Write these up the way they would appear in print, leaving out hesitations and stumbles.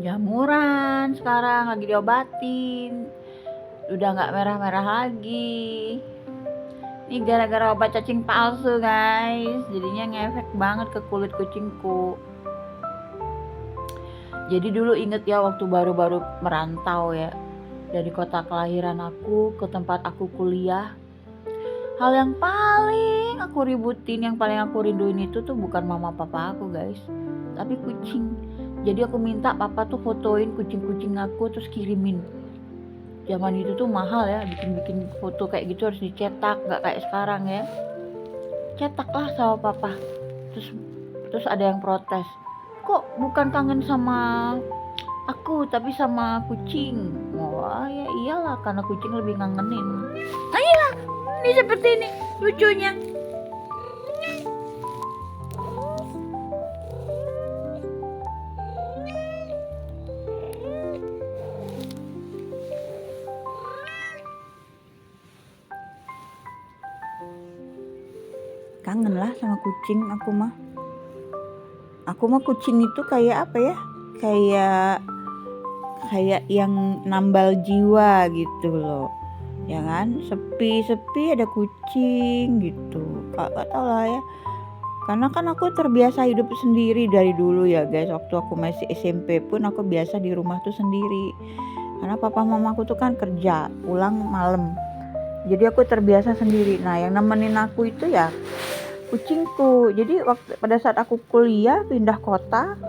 jamuran sekarang lagi diobatin, udah nggak merah-merah lagi. Ini gara-gara obat cacing palsu guys, jadinya ngefek banget ke kulit kucingku. Jadi dulu inget ya waktu baru-baru merantau ya, dari kota kelahiran aku ke tempat aku kuliah, hal yang paling aku ributin, yang paling aku rinduin itu tuh bukan mama papa aku guys, tapi kucing. Jadi aku minta papa tuh fotoin kucing-kucing aku terus kirimin. Zaman itu tuh mahal ya, bikin foto kayak gitu harus dicetak, nggak kayak sekarang ya. Cetak lah sama papa. Terus ada yang protes, kok bukan kangen sama aku tapi sama kucing. Wah ya iyalah, karena kucing lebih ngangenin. Nah iyalah, ini seperti ini lucunya. Kangen lah sama kucing aku mah. Kucing itu kayak apa ya? Kayak yang nambal jiwa gitu loh. Ya kan? Sepi ada kucing gitu. Gak tau lah ya. Karena kan aku terbiasa hidup sendiri dari dulu ya guys. Waktu aku masih SMP pun aku biasa di rumah tuh sendiri. Karena papa mamaku tuh kan kerja, pulang malam. Jadi aku terbiasa sendiri. Nah yang nemenin aku itu ya kucingku. Jadi pada saat aku kuliah pindah kota,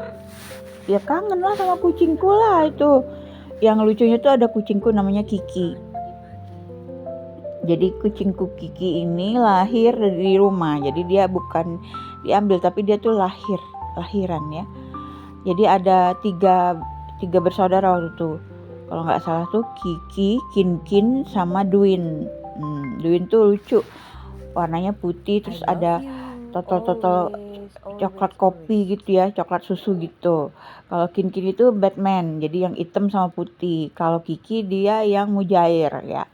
ya kangen lah sama kucingku lah itu. Yang lucunya tuh ada kucingku namanya Kiki. Jadi kucingku Kiki ini lahir dari rumah. Jadi dia bukan diambil tapi dia tuh lahiran ya. Jadi ada tiga bersaudara waktu itu. Kalau nggak salah tuh Kiki, Kinkin sama Duin. Duin tuh lucu. Warnanya putih terus ada totol coklat kopi gitu ya, coklat susu gitu. Kalau Kinkin itu Batman, jadi yang hitam sama putih. Kalau Kiki dia yang mujair ya.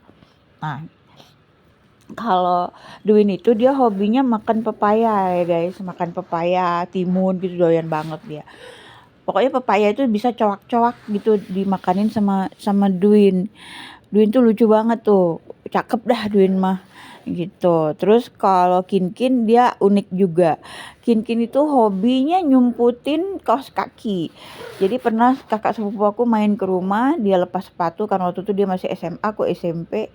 Nah, kalau Duin itu dia hobinya makan pepaya ya guys, makan pepaya, timun gitu, doyan banget dia. Pokoknya pepaya itu bisa coak-coak gitu dimakanin sama Duin. Duin tuh lucu banget tuh, cakep dah Duin mah gitu. Terus kalau Kinkin dia unik juga. Kinkin itu hobinya nyumputin kaos kaki. Jadi pernah kakak sepupu aku main ke rumah, dia lepas sepatu kan waktu itu dia masih SMA, aku SMP.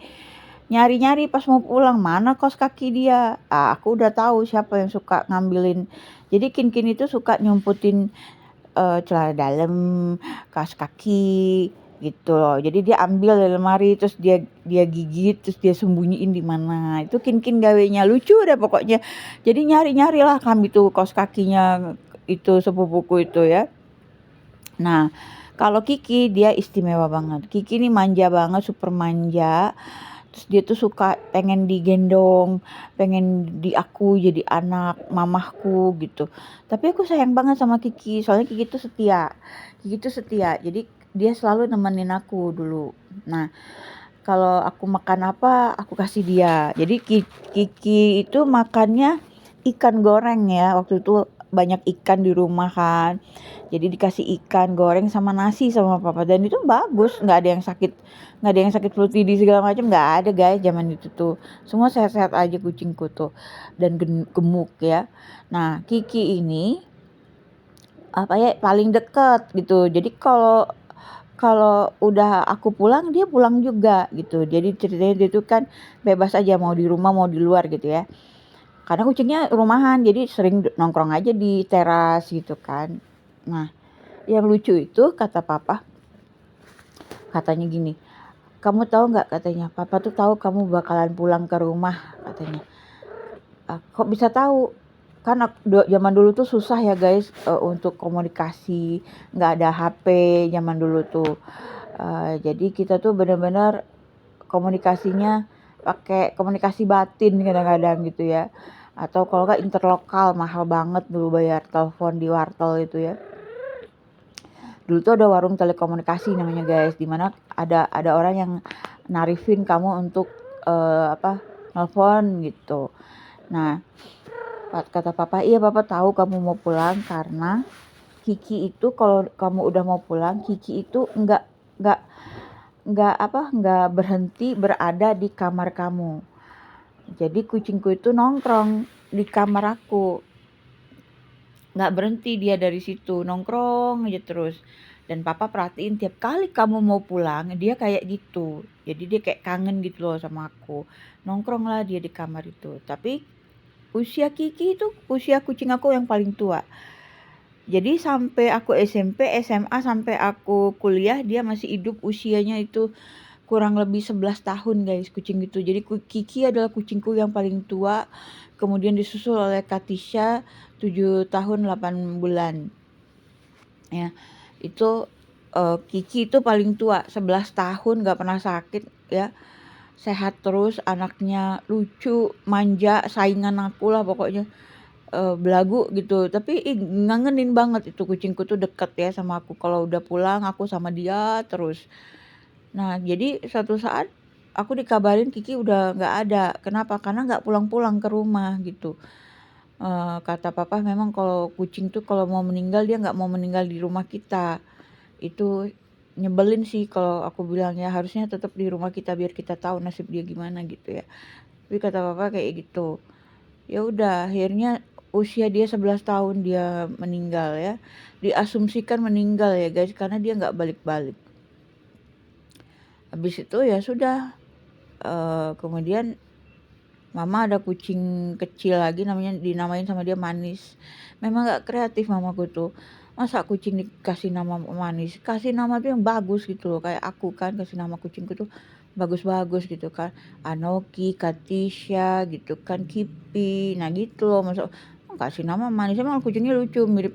Nyari-nyari pas mau pulang, mana kaos kaki dia. Aku udah tahu siapa yang suka ngambilin. Jadi Kinkin itu suka nyumputin celana dalam, kaos kaki gitu loh. Jadi dia ambil dari lemari terus dia gigit terus dia sembunyiin di mana. Itu Kinkin gawenya lucu deh pokoknya. Jadi nyari-nyari lah kami tuh kaos kakinya itu sepupuku itu ya. Nah, kalau Kiki dia istimewa banget. Kiki ini manja banget, super manja. Terus dia tuh suka pengen digendong, pengen aku jadi anak mamahku gitu. Tapi aku sayang banget sama Kiki, soalnya Kiki tuh setia. Jadi dia selalu nemenin aku dulu. Nah, kalau aku makan apa, aku kasih dia. Jadi Kiki itu makannya ikan goreng ya. Waktu itu banyak ikan di rumah kan. Jadi dikasih ikan goreng sama nasi sama papa, dan itu bagus, nggak ada yang sakit perut di segala macam, nggak ada guys zaman itu tuh. Semua sehat-sehat aja kucingku tuh dan gemuk ya. Nah, Kiki ini apa ya paling deket gitu. Jadi kalau udah aku pulang dia pulang juga gitu. Jadi ceritanya dia tuh kan bebas aja mau di rumah mau di luar gitu ya. Karena kucingnya rumahan jadi sering nongkrong aja di teras gitu kan. Nah, yang lucu itu kata papa, katanya gini, kamu tahu nggak katanya, papa tuh tahu kamu bakalan pulang ke rumah katanya. Kok bisa tahu? Kan zaman dulu tuh susah ya guys untuk komunikasi, nggak ada HP zaman dulu tuh. Jadi kita tuh benar-benar komunikasinya pakai komunikasi batin kadang-kadang gitu ya. Atau kalau nggak interlokal, mahal banget dulu bayar telepon di wartel itu ya. Dulu tuh ada warung telekomunikasi namanya guys, dimana ada orang yang narifin kamu untuk nelfon gitu. Nah, kata papa, iya papa tahu kamu mau pulang karena Kiki itu kalau kamu udah mau pulang, Kiki itu nggak berhenti berada di kamar kamu. Jadi kucingku itu nongkrong di kamar aku, nggak berhenti dia dari situ, nongkrong aja terus. Dan papa perhatiin tiap kali kamu mau pulang, dia kayak gitu. Jadi dia kayak kangen gitu loh sama aku. Nongkrong lah dia di kamar itu. Tapi usia Kiki itu usia kucing aku yang paling tua. Jadi sampai aku SMP, SMA, sampai aku kuliah dia masih hidup, usianya itu kurang lebih 11 tahun guys kucing itu. Jadi Kiki adalah kucingku yang paling tua, kemudian disusul oleh Katisha 7 tahun 8 bulan. Ya, itu Kiki itu paling tua, 11 tahun gak pernah sakit ya. Sehat terus, anaknya lucu, manja, saingan aku lah pokoknya. Belagu gitu, tapi ngangenin banget itu kucingku tuh, deket ya sama aku. Kalau udah pulang aku sama dia terus. Nah, jadi suatu saat aku dikabarin Kiki udah nggak ada. Kenapa? Karena nggak pulang-pulang ke rumah gitu. Kata papa memang kalau kucing tuh kalau mau meninggal dia nggak mau meninggal di rumah kita. Itu nyebelin sih kalau aku bilang ya, harusnya tetap di rumah kita biar kita tahu nasib dia gimana gitu ya. Tapi kata papa kayak gitu. Ya udah akhirnya usia dia 11 tahun dia meninggal ya. Diasumsikan meninggal ya guys, karena dia nggak balik-balik. Habis itu ya sudah, kemudian mama ada kucing kecil lagi namanya, dinamain sama dia Manis. Memang nggak kreatif mamaku tuh. Masa kucing dikasih nama Manis? Kasih nama tuh yang bagus gitu loh. Kayak aku kan kasih nama kucingku tuh bagus-bagus gitu kan. Anoki, Katisha gitu kan, Kipi. Nah gitu loh. Masa kasih nama Manis, emang kucingnya lucu, mirip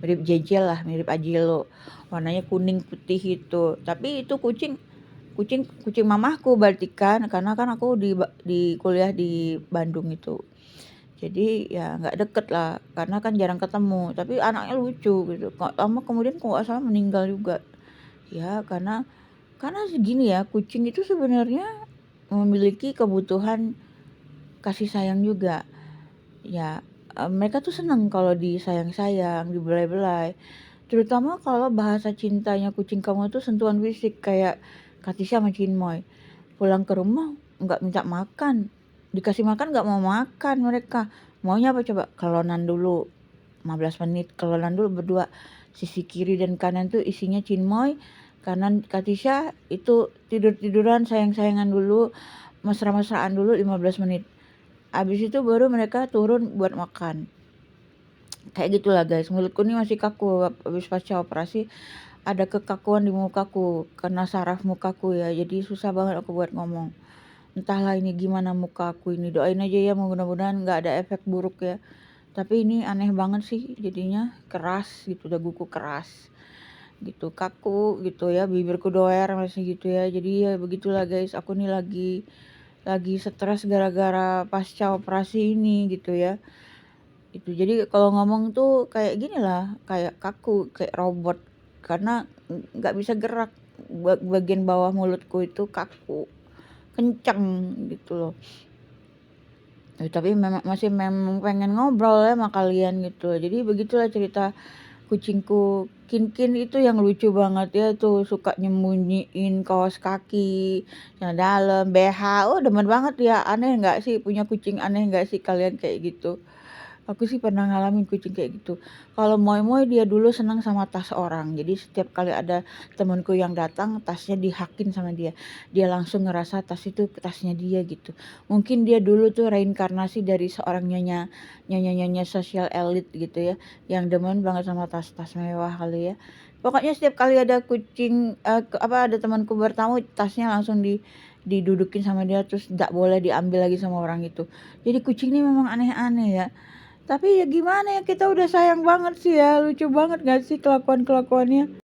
mirip Jejel lah, mirip Ajelo. Warnanya kuning putih itu. Tapi itu kucing kucing kucing mamahku berarti kan, karena kan aku di kuliah di Bandung itu. Jadi ya nggak deket lah, karena kan jarang ketemu. Tapi anaknya lucu gitu. Kok lama kemudian kok nggak salah meninggal juga. Ya karena segini ya, kucing itu sebenarnya memiliki kebutuhan kasih sayang juga. Ya mereka tuh seneng kalau disayang-sayang, dibelai-belai. Terutama kalau bahasa cintanya kucing kamu tuh sentuhan fisik, kayak Katisha sama Cinmoy. Pulang ke rumah nggak minta makan, dikasih makan nggak mau makan mereka. Maunya apa coba? Kelonan dulu 15 menit, kelonan dulu berdua. Sisi kiri dan kanan tuh isinya Cinmoy, kanan Katisha, itu tidur-tiduran sayang-sayangan dulu, mesra-mesraan dulu 15 menit. Habis itu baru mereka turun buat makan. Kayak gitulah guys, mulutku nih masih kaku habis pasca operasi, ada kekakuan di mukaku karena saraf mukaku ya, jadi susah banget aku buat ngomong. Entahlah ini gimana muka aku ini, doain aja ya mudah-mudahan nggak ada efek buruk ya. Tapi ini aneh banget sih jadinya, keras gitu, daguku keras gitu, kaku gitu ya, bibirku doer masih gitu ya. Jadi ya begitulah guys, aku nih lagi stres gara-gara pasca operasi ini gitu ya. Itu jadi kalau ngomong tuh kayak gini lah, kayak kaku, kayak robot, karena nggak bisa gerak. Bagian bawah mulutku itu kaku, kenceng gitu loh. Tapi memang pengen ngobrol ya sama kalian gitu. Jadi begitulah cerita kucingku. Kin itu yang lucu banget ya tuh, suka nyembunyiin kaos kaki yang dalam, BH. Oh demen banget ya. Aneh nggak sih punya kucing, aneh nggak sih kalian kayak gitu? Aku sih pernah ngalamin kucing kayak gitu. Kalau Moi dia dulu senang sama tas orang. Jadi setiap kali ada temanku yang datang, tasnya dihakin sama dia. Dia langsung ngerasa tas itu tasnya dia gitu. Mungkin dia dulu tuh reinkarnasi dari seorang nyonya sosial elit gitu ya, yang demen banget sama tas-tas mewah kali ya. Pokoknya setiap kali ada kucing ada temanku bertamu, tasnya langsung didudukin sama dia, terus nggak boleh diambil lagi sama orang itu. Jadi kucing ini memang aneh-aneh ya. Tapi ya gimana ya, kita udah sayang banget sih ya, lucu banget gak sih kelakuan-kelakuannya?